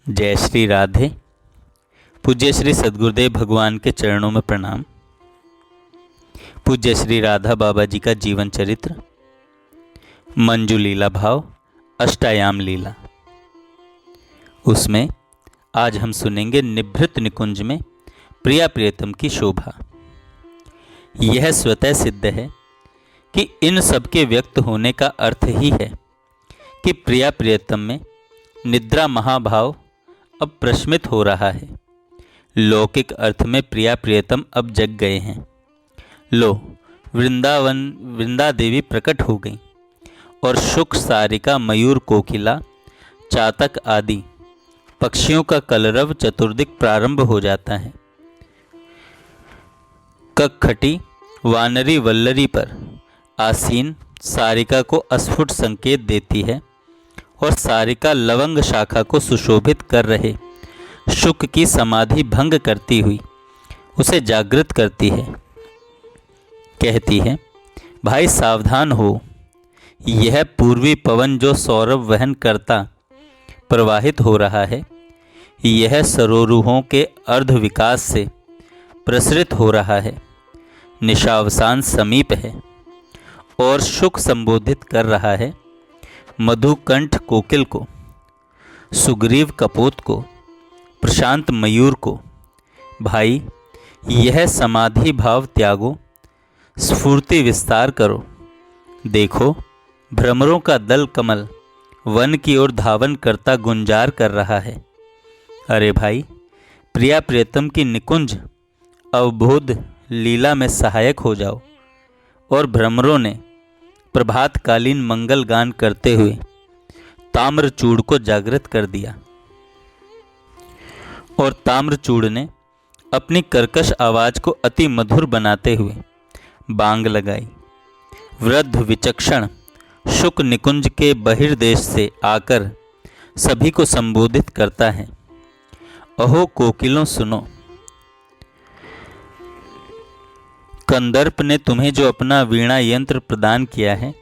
जय श्री राधे। पूज्य श्री सद्गुरुदेव भगवान के चरणों में प्रणाम। पूज्य श्री राधा बाबा जी का जीवन चरित्र, मंजू लीला भाव, अष्टायाम लीला। उसमें आज हम सुनेंगे निभृत निकुंज में प्रिया प्रियतम की शोभा। यह स्वतः सिद्ध है कि इन सब के व्यक्त होने का अर्थ ही है कि प्रिया प्रियतम में निद्रा महाभाव अब प्रशमित हो रहा है। लौकिक अर्थ में प्रिया प्रियतम अब जग गए हैं। लो, वृंदा देवी प्रकट हो गई और शुक, सारिका, मयूर, कोकिला, चातक आदि पक्षियों का कलरव चतुर्दिक प्रारंभ हो जाता है। कखटी वानरी वल्लरी पर आसीन सारिका को अस्फुट संकेत देती है और सारिका लवंग शाखा को सुशोभित कर रहे शुक की समाधि भंग करती हुई उसे जागृत करती है। कहती है, भाई सावधान हो, यह पूर्वी पवन जो सौरभ वहन करता प्रवाहित हो रहा है, यह सरोरुहों के अर्ध विकास से प्रसरित हो रहा है। निशावसान समीप है और शुक संबोधित कर रहा है मधुकंठ कोकिल को, सुग्रीव कपोत को, प्रशांत मयूर को। भाई, यह समाधि भाव त्यागो, स्फूर्ति विस्तार करो। देखो, भ्रमरों का दल कमल वन की ओर धावन करता गुंजार कर रहा है। अरे भाई, प्रिया प्रियतम की निकुंज अवबोध लीला में सहायक हो जाओ। और भ्रमरों ने प्रभातकालीन मंगल गान करते हुए ताम्रचूड़ को जागृत कर दिया और ताम्रचूड़ ने अपनी कर्कश आवाज को अति मधुर बनाते हुए बांग लगाई। वृद्ध विचक्षण शुक निकुंज के बहिर्देश से आकर सभी को संबोधित करता है। अहो कोकिलों सुनो, कंदर्प ने तुम्हें जो अपना वीणा यंत्र प्रदान किया है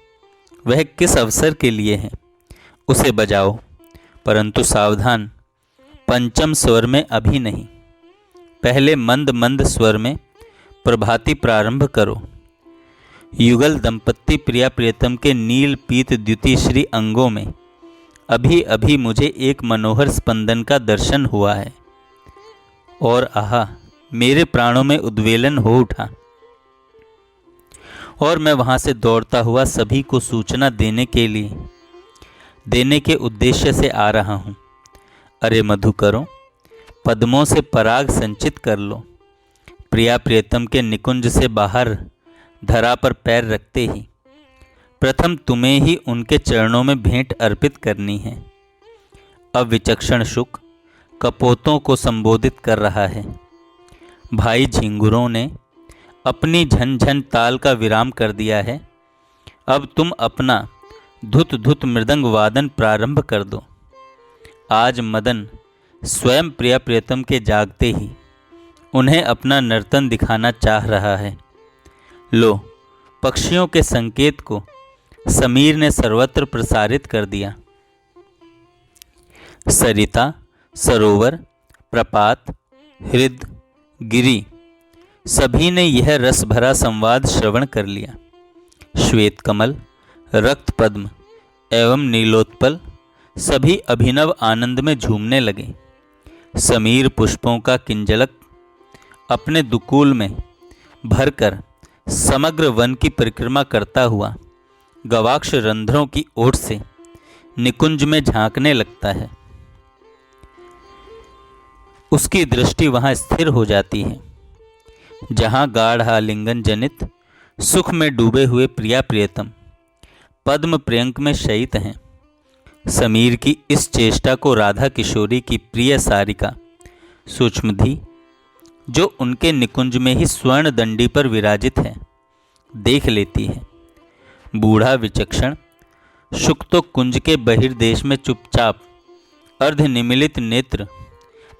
वह किस अवसर के लिए है, उसे बजाओ, परंतु सावधान, पंचम स्वर में अभी नहीं। पहले मंद मंद स्वर में प्रभाती प्रारंभ करो। युगल दंपत्ति प्रिया प्रियतम के नील पीत द्युति श्री अंगों में अभी अभी मुझे एक मनोहर स्पंदन का दर्शन हुआ है और आहा, मेरे प्राणों में उद्वेलन हो उठा और मैं वहां से दौड़ता हुआ सभी को सूचना देने के उद्देश्य से आ रहा हूं। अरे मधुकरों, पद्मों से पराग संचित कर लो। प्रिया प्रियतम के निकुंज से बाहर धरा पर पैर रखते ही प्रथम तुम्हें ही उनके चरणों में भेंट अर्पित करनी है। अब विचक्षण शुक कपोतों को संबोधित कर रहा है। भाई झिंगुरों ने अपनी झनझन ताल का विराम कर दिया है। अब तुम अपना धुत धुत मृदंग वादन प्रारंभ कर दो। आज मदन स्वयं प्रिया प्रियतम के जागते ही उन्हें अपना नर्तन दिखाना चाह रहा है। लो, पक्षियों के संकेत को समीर ने सर्वत्र प्रसारित कर दिया। सरिता, सरोवर, प्रपात, हृद, गिरी सभी ने यह रस भरा संवाद श्रवण कर लिया। श्वेत कमल, रक्त पद्म एवं नीलोत्पल सभी अभिनव आनंद में झूमने लगे। समीर पुष्पों का किंजलक अपने दुकूल में भरकर समग्र वन की परिक्रमा करता हुआ गवाक्ष रंध्रों की ओर से निकुंज में झांकने लगता है। उसकी दृष्टि वहां स्थिर हो जाती है जहां गाढ़ आलिंगन जनित सुख में डूबे हुए प्रिया प्रियतम पद्म प्रियंक में शयित हैं। समीर की इस चेष्टा को राधा किशोरी की प्रिय सारिका सूक्ष्मधि, जो उनके निकुंज में ही स्वर्ण दंडी पर विराजित है, देख लेती है। बूढ़ा विचक्षण शुक तो कुंज के बहिर्देश में चुपचाप अर्धनिमिलित नेत्र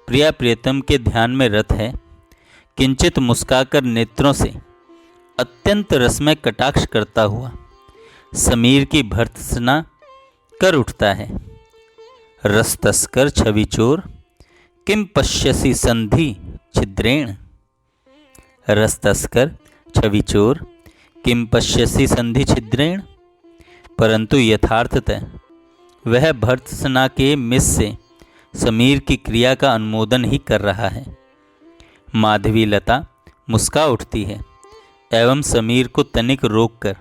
प्रिया प्रियतम के ध्यान में रत है। किंचित मुस्काकर नेत्रों से अत्यंत रसमय कटाक्ष करता हुआ समीर की भर्त्सना कर उठता है। रस तस्कर छवि चोर किम पश्यसि संधि छिद्रेण। रस तस्कर छवि चोर किम पश्यसि संधि छिद्रेण, परंतु यथार्थतः वह भर्त्सना के मिस से समीर की क्रिया का अनुमोदन ही कर रहा है। माधवी लता मुस्का उठती है एवं समीर को तनिक रोककर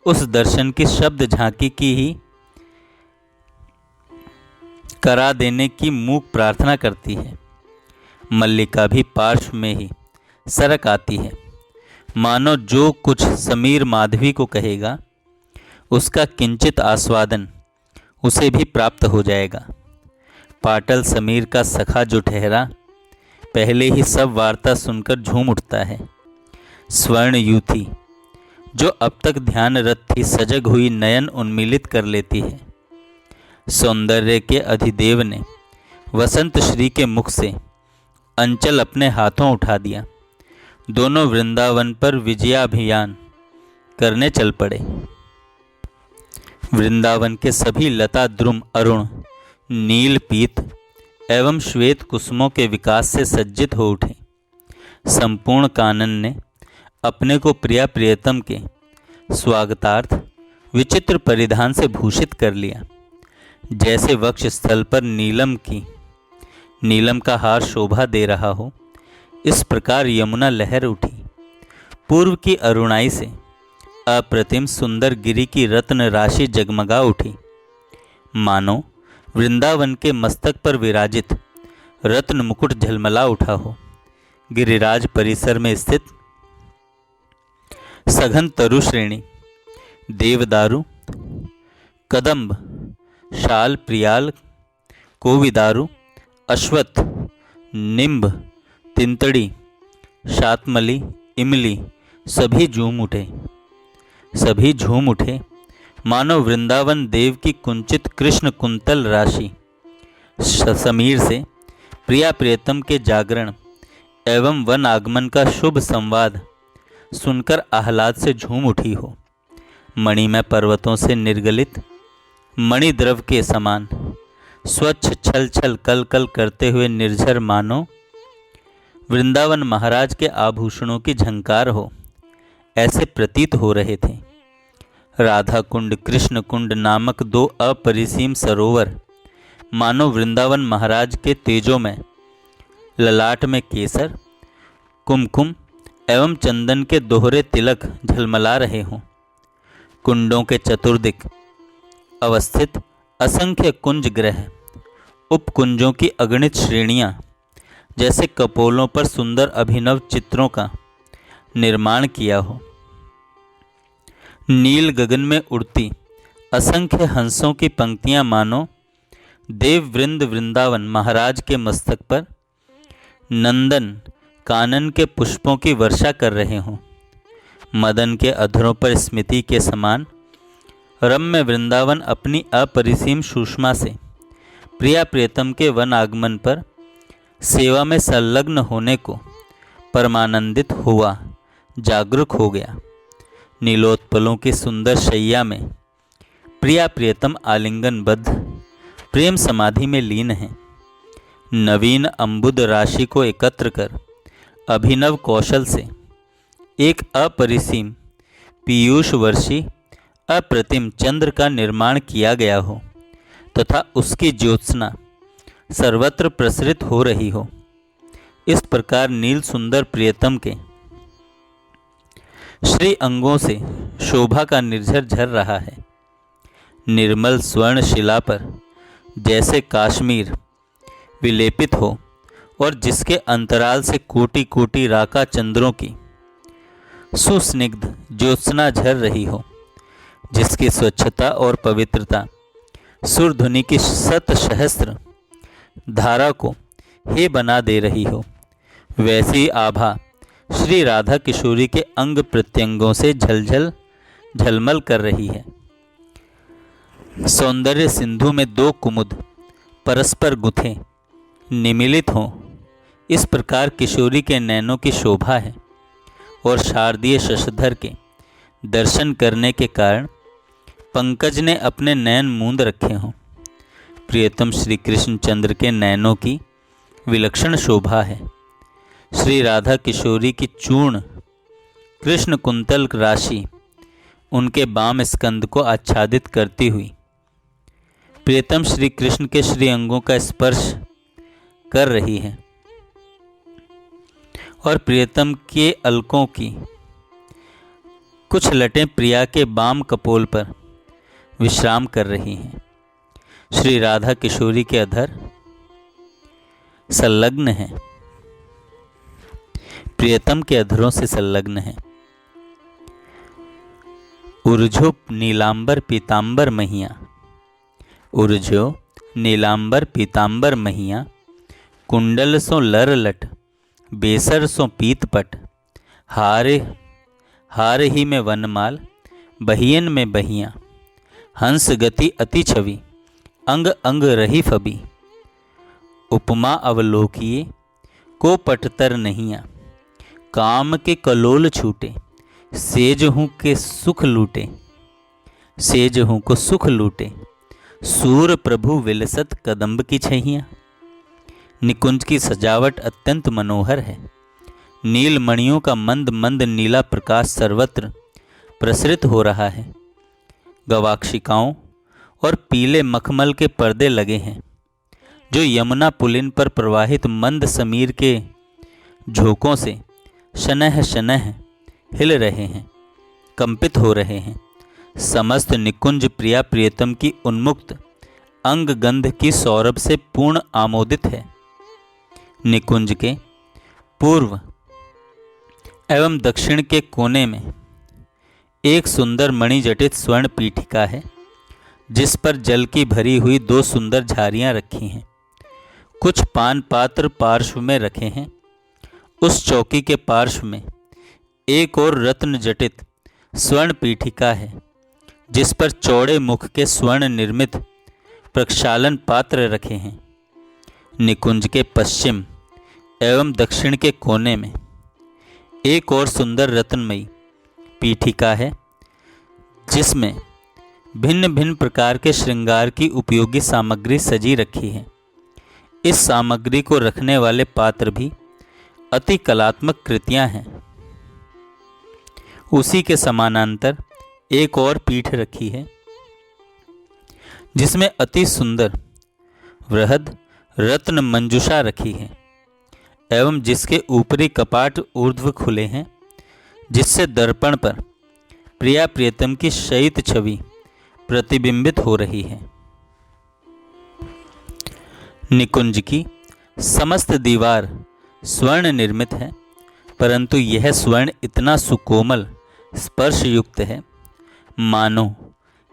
उस दर्शन की शब्द झांकी की ही करा देने की मूक प्रार्थना करती है। मल्लिका भी पार्श्व में ही सरक आती है, मानो जो कुछ समीर माधवी को कहेगा उसका किंचित आस्वादन उसे भी प्राप्त हो जाएगा। पाटल समीर का सखा जो ठहरा पहले ही सब वार्ता सुनकर झूम उठता है। स्वर्ण यूथी जो अब तक ध्यानरत थी सजग हुई नयन उन्मीलित कर लेती है। सौंदर्य के अधिदेव ने वसंत श्री के मुख से अंचल अपने हाथों उठा दिया। दोनों वृंदावन पर विजयाभियान करने चल पड़े। वृंदावन के सभी लता द्रुम अरुण नील पीत एवं श्वेत कुसुमों के विकास से सज्जित हो उठे। संपूर्ण कानन ने अपने को प्रिया प्रियतम के स्वागतार्थ विचित्र परिधान से भूषित कर लिया। जैसे वक्ष स्थल पर नीलम का हार शोभा दे रहा हो, इस प्रकार यमुना लहर उठी। पूर्व की अरुणाई से अप्रतिम सुंदर गिरि की रत्न राशि जगमगा उठी, मानो वृंदावन के मस्तक पर विराजित रत्न मुकुट झलमला उठा हो। गिरिराज परिसर में स्थित सघन तरु श्रेणी, देवदारू, कदम्ब, शाल, प्रियाल, कोविदारू, अश्वत्थ, निम्ब, तिंतड़ी, शातमली, इमली सभी झूम उठे, मानो वृंदावन देव की कुंचित कृष्ण कुंतल राशि समीर से प्रिया प्रियतम के जागरण एवं वन आगमन का शुभ संवाद सुनकर आह्लाद से झूम उठी हो। मणिमय पर्वतों से निर्गलित मणिद्रव के समान स्वच्छ छल छल कल कल करते हुए निर्झर मानो वृंदावन महाराज के आभूषणों की झंकार हो, ऐसे प्रतीत हो रहे थे। राधा कुंड, कृष्ण कुंड नामक दो अपरिसीम सरोवर मानो वृंदावन महाराज के तेजों में ललाट में केसर, कुमकुम एवं चंदन के दोहरे तिलक झलमला रहे हों। कुंडों के चतुर्दिक अवस्थित असंख्य कुंज ग्रह, उपकुंजों की अगणित श्रेणियां जैसे कपोलों पर सुंदर अभिनव चित्रों का निर्माण किया हो। नील गगन में उड़ती असंख्य हंसों की पंक्तियां मानो देव वृंद वृंदावन महाराज के मस्तक पर नंदन कानन के पुष्पों की वर्षा कर रहे हों। मदन के अधरों पर स्मृति के समान रम्य वृंदावन अपनी अपरिसीम सुषमा से प्रिया प्रियतम के वन आगमन पर सेवा में संलग्न होने को परमानंदित हुआ, जागरूक हो गया। नीलोत्पलों की सुंदर शैया में प्रिया प्रियतम आलिंगनबद्ध प्रेम समाधि में लीन है। नवीन अम्बुद राशि को एकत्र कर अभिनव कौशल से एक अपरिसीम पीयूष वर्षी अप्रतिम चंद्र का निर्माण किया गया हो तथा उसकी ज्योत्सना सर्वत्र प्रसरित हो रही हो। इस प्रकार नील सुंदर प्रियतम के श्री अंगों से शोभा का निर्झर झर रहा है। निर्मल स्वर्ण शिला पर जैसे काश्मीर विलेपित हो और जिसके अंतराल से कोटि कोटि राका चंद्रों की सुस्निग्ध ज्योत्सना झर रही हो, जिसकी स्वच्छता और पवित्रता सुरधुनि की शत सहस्त्र धारा को हे बना दे रही हो, वैसी आभा श्री राधा किशोरी के अंग प्रत्यंगों से झलझल झलमल कर रही है। सौंदर्य सिंधु में दो कुमुद परस्पर गुथे निमिलित हों, इस प्रकार किशोरी के नैनों की शोभा है और शारदीय शशधर के दर्शन करने के कारण पंकज ने अपने नयन मूंद रखे हों। प्रियतम श्री कृष्ण चंद्र के नयनों की विलक्षण शोभा है। श्री राधा किशोरी की चूर्ण कृष्ण कुंतल राशि उनके बाम स्कंद को आच्छादित करती हुई प्रियतम श्री कृष्ण के श्री अंगों का स्पर्श कर रही है और प्रियतम के अलकों की कुछ लटें प्रिया के बाम कपोल पर विश्राम कर रही हैं। श्री राधा किशोरी के अधर संलग्न हैं, प्रियतम के अधरों से संलग्न हैं। उर्झो नीलांबर पीतांबर महिया, उर्झो नीलांबर पीतांबर महिया, कुंडल सो लर लट बेसर सो पीतपट, हार ही में वनमाल बहियन में बहियां, हंस गति अति छवि अंग अंग रही फबी, उपमा अवलोकिए को पटतर नहिया, काम के कलोल छूटे सेज हूँ के सुख लूटे, सेज हूँ को सुख लूटे, सूर प्रभु विलसत कदम्ब की छैया। निकुंज की सजावट अत्यंत मनोहर है। नील मणियों का मंद मंद नीला प्रकाश सर्वत्र प्रसरित हो रहा है। गवाक्षिकाओं और पीले मखमल के पर्दे लगे हैं जो यमुना पुलिन पर प्रवाहित मंद समीर के झोंकों से शनह शनह हिल रहे हैं, कंपित हो रहे हैं। समस्त निकुंज प्रिया प्रियतम की उन्मुक्त अंग गंध की सौरभ से पूर्ण आमोदित है। निकुंज के पूर्व एवं दक्षिण के कोने में एक सुंदर मणिजटित स्वर्ण पीठिका है जिस पर जल की भरी हुई 2 सुंदर झारियां रखी हैं। कुछ पान पात्र पार्श्व में रखे हैं। उस चौकी के पार्श्व में एक और रत्न जटित स्वर्ण पीठिका है जिस पर चौड़े मुख के स्वर्ण निर्मित प्रक्षालन पात्र रखे हैं। निकुंज के पश्चिम एवं दक्षिण के कोने में एक और सुंदर रत्नमयी पीठिका है जिसमें भिन्न भिन्न प्रकार के श्रृंगार की उपयोगी सामग्री सजी रखी है। इस सामग्री को रखने वाले पात्र भी अति कलात्मक कृतियां हैं। उसी के समानांतर एक और पीठ रखी है जिसमें अति सुंदर वृहद रत्न मंजूषा रखी है एवं जिसके ऊपरी कपाट ऊर्ध्व खुले हैं जिससे दर्पण पर प्रिया प्रियतम की शयित छवि प्रतिबिंबित हो रही है। निकुंज की समस्त दीवार स्वर्ण निर्मित है परंतु यह स्वर्ण इतना सुकोमल स्पर्श युक्त है मानो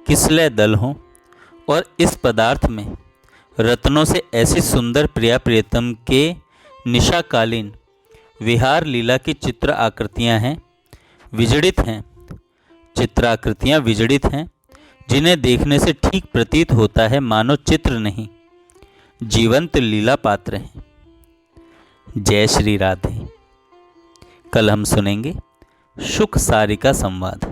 किसलय दल हो और इस पदार्थ में रत्नों से ऐसी सुंदर प्रिया प्रियतम के निशाकालीन विहार लीला की चित्र आकृतियां हैं, विजड़ित हैं। चित्राकृतियां विजड़ित हैं जिन्हें देखने से ठीक प्रतीत होता है मानो चित्र नहीं जीवंत लीला पात्र हैं। जय श्री राधे। कल हम सुनेंगे शुक सारिका संवाद।